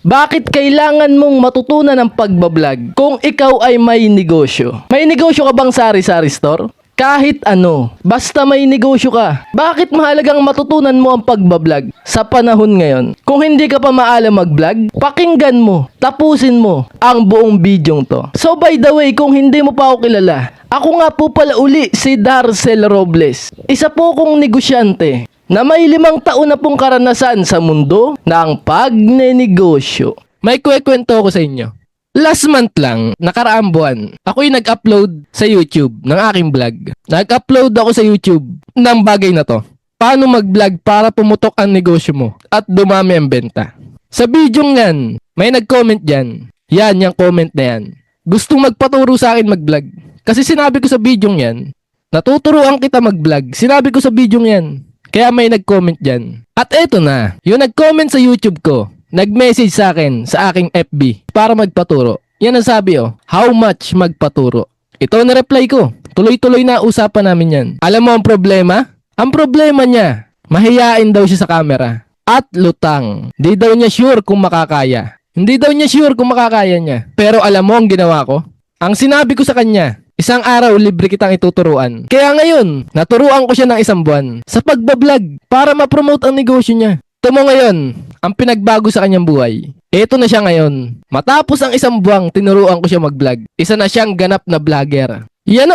Bakit kailangan mong matutunan ang pagbablog kung ikaw ay may negosyo? May negosyo ka bang sari-sari store? Kahit ano, basta may negosyo ka. Bakit mahalagang matutunan mo ang pagbablog sa panahon ngayon? Kung hindi ka pa maalam mag-vlog, pakinggan mo, tapusin mo ang buong bidyong to. So by the way, kung hindi mo pa ako kilala, ako nga po pala uli si Darcel Robles. Isa po kong negosyante na may 5 taon na pong karanasan sa mundo ng pagnenegosyo. May kwento ko sa inyo. Last month lang, nakaraang buwan, ako'y nag-upload sa YouTube ng aking vlog. Nag-upload ako sa YouTube ng bagay na to. Paano mag-vlog para pumutok ang negosyo mo at dumami ang benta. Sa video yan, may nag-comment dyan. Yan, yung comment na yan. Gustong magpaturo sa akin mag-vlog. Kasi sinabi ko sa video yan, natuturuan kita mag-vlog. Sinabi ko sa video yan. Kaya may nag-comment dyan. At eto na, yung nag-comment sa YouTube ko, nag-message sa akin sa aking FB para magpaturo. Yan ang sabi how much magpaturo? Ito na reply ko. Tuloy-tuloy na usapan namin yan. Alam mo ang problema? Ang problema niya, mahiyain daw siya sa camera. At lutang. Hindi daw niya sure kung makakaya. Hindi daw niya sure kung makakaya niya. Pero alam mo ang ginawa ko? Ang sinabi ko sa kanya, isang araw libre kitang ituturuan. Kaya ngayon, naturuan ko siya ng 1 buwan sa pagbablog para ma-promote ang negosyo niya. Ito mo ngayon, ang pinagbago sa kanyang buhay. Ito na siya ngayon. Matapos ang 1 buwang, tinuruan ko siya mag-vlog. Isa na siyang ganap na vlogger. Yan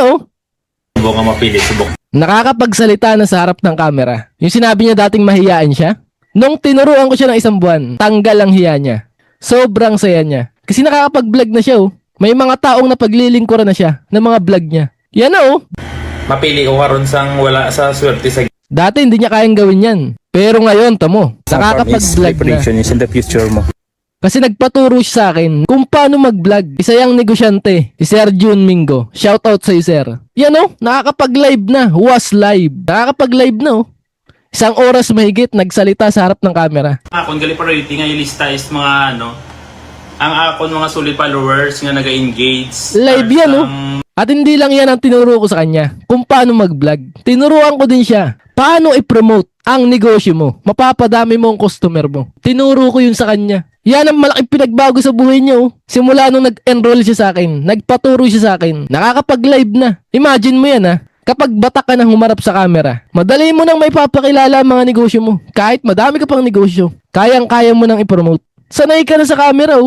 Subok ang mapili, subok. Nakakapagsalita na sa harap ng camera. Yung sinabi niya dating mahiyain siya, nung tinuruan ko siya ng 1 buwan, tanggal ang hiya niya. Sobrang saya niya. Kasi nakakapag-vlog na siya May mga taong napaglilingkuran na siya ng mga vlog niya. Yan Mapili ko karon sang wala sa swerte sa Dati hindi niya kayang gawin yan. Pero ngayon, tamo, nakakapag-vlog na. is in the future mo. Kasi nagpaturo siya sa akin kung paano mag-vlog. Isa yang negosyante, si Sir June Mingo. Shoutout sa iyo, sir. Yan nakakapag-live na. Was live. Nakakapag-live na 1 oras mahigit nagsalita sa harap ng camera. akon gali priority nga ilista is mga ang akon mga solid followers nga naga-engage. Live yan At hindi lang yan ang tinuro ko sa kanya kung paano mag-vlog. Tinuruan ko din siya paano i-promote ang negosyo mo. Mapapadami mo ang customer mo. Tinuro ko yun sa kanya. Yan ang malaking pinagbago sa buhay niya Simula nung nag-enroll siya sa akin, nagpaturo siya sa akin, nakakapag-live na. Imagine mo yan kapag batak ka nang humarap sa camera, madali mo nang may papakilala ang mga negosyo mo. Kahit madami ka pang negosyo, kayang-kaya mo nang i-promote. Sanay ka na sa camera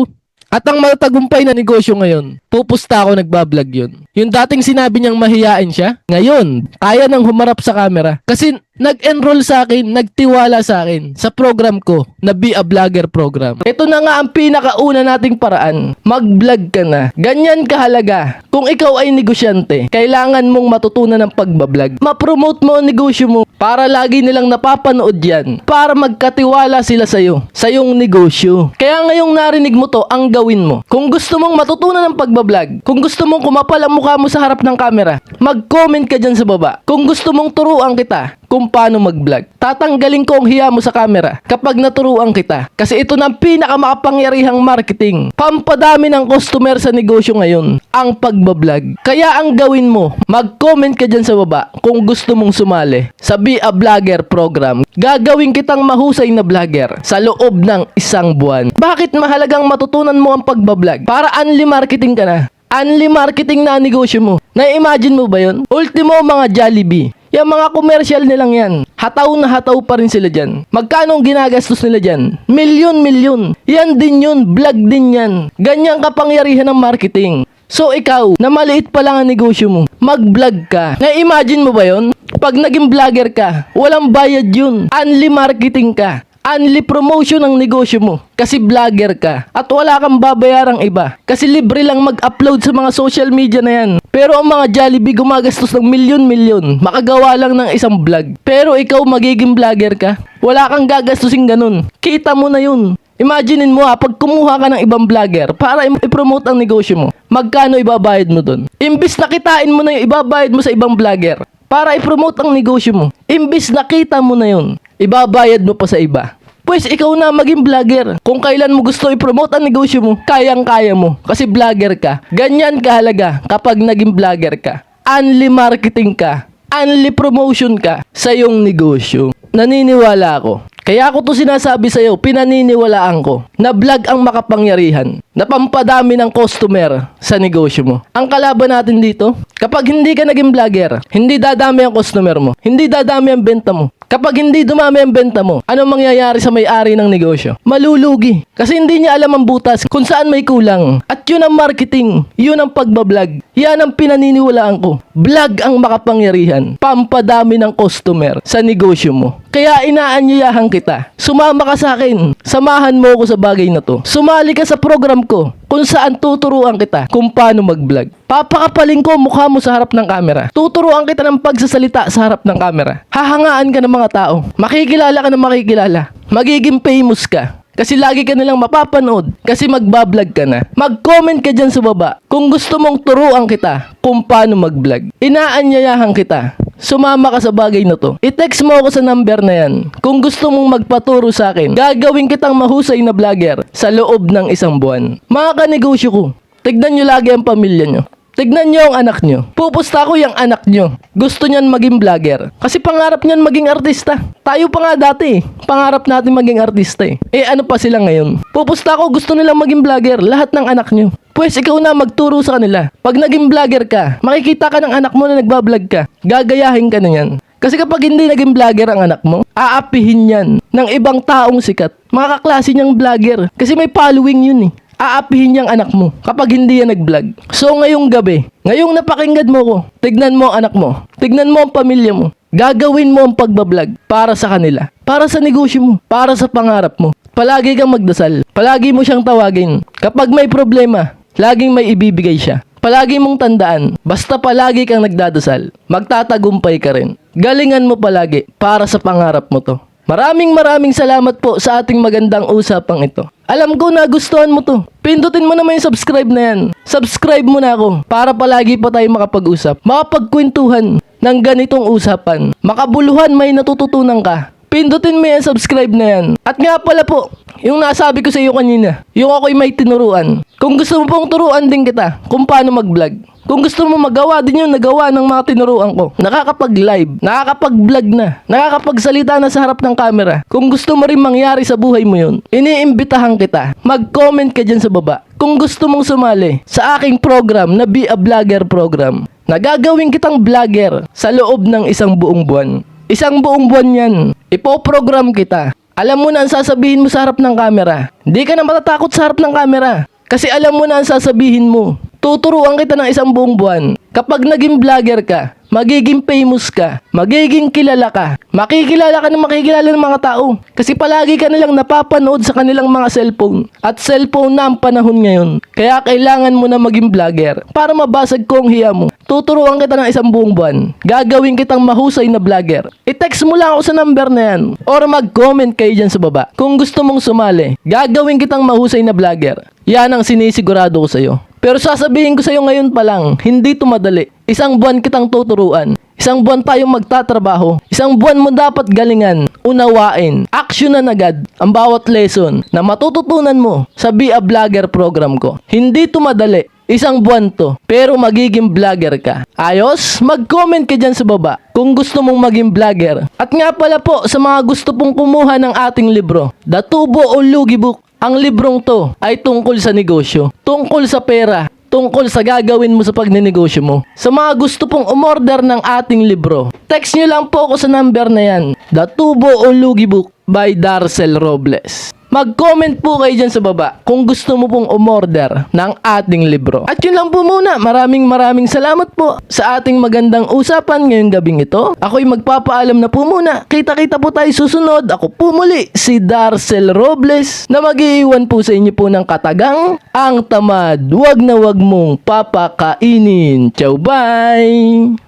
At ang matagumpay na negosyo ngayon, pupusta ako nagbablog yun. Yung dating sinabi niyang mahiyain siya, ngayon, kaya nang humarap sa camera. Kasi nag-enroll sa akin, nagtiwala sa akin sa program ko na Be a Vlogger program. Ito na nga ang pinakauna nating paraan. Mag-vlog ka na. Ganyan kahalaga. Kung ikaw ay negosyante, kailangan mong matutunan ng pagbablog. Ma-promote mo ang negosyo mo para lagi nilang napapanood yan. Para magkatiwala sila sa'yo, sa iyong negosyo. Kaya ngayong narinig mo to, ang gawin mo. Kung gusto mong matutunan ng pagbablog, kung gusto mong kumapal ang mukha mo sa harap ng camera, mag-comment ka dyan sa baba. Kung gusto mong turuan kita kung paano mag-vlog, tatanggalin ko ang hiya mo sa camera kapag naturuan kita. Kasi ito na ang pinakamakapangyarihang marketing. Pampadami ng customer sa negosyo ngayon, ang pagbablog. Kaya ang gawin mo, mag-comment ka dyan sa baba kung gusto mong sumali sa Be a Vlogger program. Gagawin kitang mahusay na vlogger sa loob ng 1 buwan. Bakit mahalagang matutunan mo ang pagbablog? Para unli marketing ka na. Unli marketing na ang negosyo mo. Na-imagine mo ba yun? Ultimo mga Jollibee. Yung mga commercial nilang yan, hataw na hataw pa rin sila dyan. Magkano ang ginagastos nila dyan? Milyon. Yan din yun, vlog din yan. Ganyang kapangyarihan ng marketing. So ikaw, na maliit pa lang ang negosyo mo, mag-vlog ka. Na-imagine mo ba yun? Pag naging vlogger ka, walang bayad yun. Unli marketing ka. Unli promotion ng negosyo mo kasi vlogger ka at wala kang babayarang iba kasi libre lang mag-upload sa mga social media na yan. Pero ang mga Jollibee gumagastos ng milyon makagawa lang ng 1 vlog. Pero ikaw magiging vlogger ka, wala kang gagastusin ganun. Kita mo na yun. Imaginein mo pag kumuha ka ng ibang vlogger para i-promote ang negosyo mo, magkano ibabayad mo dun? Imbis na kitain mo na yung ibabayad mo sa ibang vlogger para i-promote ang negosyo mo, imbis nakita mo na yun, ibabayad mo pa sa iba. Pues ikaw na maging vlogger. Kung kailan mo gusto i-promote ang negosyo mo, kayang-kaya mo. Kasi vlogger ka. Ganyan kahalaga kapag naging vlogger ka. Unli marketing ka. Unli promotion ka sa iyong negosyo. Naniniwala ako, Kaya ako to sinasabi sa'yo, pinaniniwalaan ko na vlog ang makapangyarihan na pampadami ng customer sa negosyo mo. Ang kalaban natin dito, kapag hindi ka naging vlogger, hindi dadami ang customer mo, hindi dadami ang benta mo. Kapag hindi dumami ang benta mo, anong mangyayari sa may-ari ng negosyo? Malulugi. Kasi hindi niya alam ang butas kung saan may kulang. At yun ang marketing, yun ang pagbablog. Yan ang pinaniniwalaan ko. Vlog ang makapangyarihan, pampadami ng customer sa negosyo mo. Kaya inaanyayahan kita. Sumama ka sa akin. Samahan mo ako sa bagay na to. Sumali ka sa program ko kung saan tuturuan kita kung paano mag-vlog. Papakapaling ko mukha mo sa harap ng camera. Tuturuan kita ng pagsasalita sa harap ng camera. Hahangaan ka ng mga tao. Makikilala ka ng makikilala. Magiging famous ka. Kasi lagi ka nilang mapapanood kasi magbablog ka na. Mag-comment ka dyan sa baba kung gusto mong turuan kita kung paano mag-vlog. Inaanyayahan kita. Sumama ka sa bagay na to. I-text mo ako sa number na yan. Kung gusto mong magpaturo sa akin, gagawin kitang mahusay na vlogger sa loob ng 1 buwan. Mga kanegosyo ko, tignan nyo lagi ang pamilya nyo. Tignan nyo ang anak nyo. Pupusta ko yung anak nyo. Gusto niyan maging vlogger. Kasi pangarap niyan maging artista. Tayo pa nga dati. Pangarap natin maging artista eh. Eh ano pa sila ngayon? Pupusta ko gusto nilang maging vlogger. Lahat ng anak nyo. Pwes ikaw na magturo sa kanila. Pag naging vlogger ka, makikita ka ng anak mo na nagbablog ka. Gagayahin ka na yan. Kasi kapag hindi naging vlogger ang anak mo, aapihin yan ng ibang taong sikat. Mga kaklase niyang vlogger. Kasi may following yun eh. Aapihin niyang anak mo kapag hindi yan nag-vlog. So ngayong gabi, ngayong napakinggan mo ko, tignan mo ang anak mo, tignan mo ang pamilya mo, gagawin mo ang pagbablog para sa kanila, para sa negosyo mo, para sa pangarap mo. Palagi kang magdasal, palagi mo siyang tawagin. Kapag may problema, laging may ibibigay siya. Palagi mong tandaan, basta palagi kang nagdadasal, magtatagumpay ka rin. Galingan mo palagi para sa pangarap mo to. Maraming salamat po sa ating magandang usapang ito. Alam ko nagustuhan mo to. Pindutin mo naman yung subscribe na yan. Subscribe mo na ako para palagi pa tayo makapag-usap. Makapagkwentuhan ng ganitong usapan. Makabuluhan may natututunan ka. Pindutin mo yung subscribe na yan. At nga pala po, yung nasabi ko sa iyo kanina, yung ako'y may tinuruan. Kung gusto mo pong turuan din kita kung paano mag-vlog. Kung gusto mo magawa din yung nagawa ng mga tinuruan ko. Nakakapag-live, nakakapag-vlog na, nakakapagsalita na sa harap ng camera. Kung gusto mo rin mangyari sa buhay mo yun, iniimbitahan kita. Mag-comment ka dyan sa baba. Kung gusto mong sumali sa aking program na Be a Vlogger program, na gagawin kitang vlogger sa loob ng 1 buong buwan. 1 buong buwan yan. Ipoprogram kita. Alam mo na ang sasabihin mo sa harap ng camera. Hindi ka na matatakot sa harap ng camera. Kasi alam mo na ang sasabihin mo. Tuturuan kita ng 1 buong buwan. Kapag naging vlogger ka, magiging famous ka, magiging kilala ka, makikilala ka ng makikilala ng mga tao. Kasi palagi ka nilang napapanood sa kanilang mga cellphone. At cellphone na ang panahon ngayon. Kaya kailangan mo na maging vlogger para mabasag ko ang hiya mo. Tuturuan kita ng 1 buong buwan. Gagawin kitang mahusay na vlogger. I-text mo lang ako sa number na yan. Or mag-comment kayo dyan sa baba. Kung gusto mong sumali, gagawin kitang mahusay na vlogger. Yan ang sinisigurado ko sa'yo. Pero sasabihin ko sa'yo ngayon pa lang, hindi ito madali. 1 buwan kitang tuturuan. 1 buwan tayong magtatrabaho. 1 buwan mo dapat galingan, unawain, aksyonan agad ang bawat lesson na matututunan mo sa Be a Vlogger program ko. Hindi ito madali. 1 buwan to, pero magiging vlogger ka. Ayos? Mag-comment ka dyan sa baba kung gusto mong maging vlogger. At nga pala po, sa mga gusto pong kumuha ng ating libro, The Tubo o Lugi Book, ang librong to ay tungkol sa negosyo, tungkol sa pera, tungkol sa gagawin mo sa pagnenegosyo mo. Sa mga gusto pong umorder ng ating libro, text nyo lang po ako sa number na yan, The Tubo o Lugi Book by Darcel Robles. Mag-comment po kayo dyan sa baba kung gusto mo pong umorder ng ating libro. At yun lang po muna. Maraming salamat po sa ating magandang usapan ngayong gabing ito. Ako'y magpapaalam na po muna. Kita-kita po tayo susunod. Ako po muli, si Darcel Robles, na mag-iiwan po sa inyo po ng katagang, ang tamad, wag na wag mong papakainin. Ciao, bye!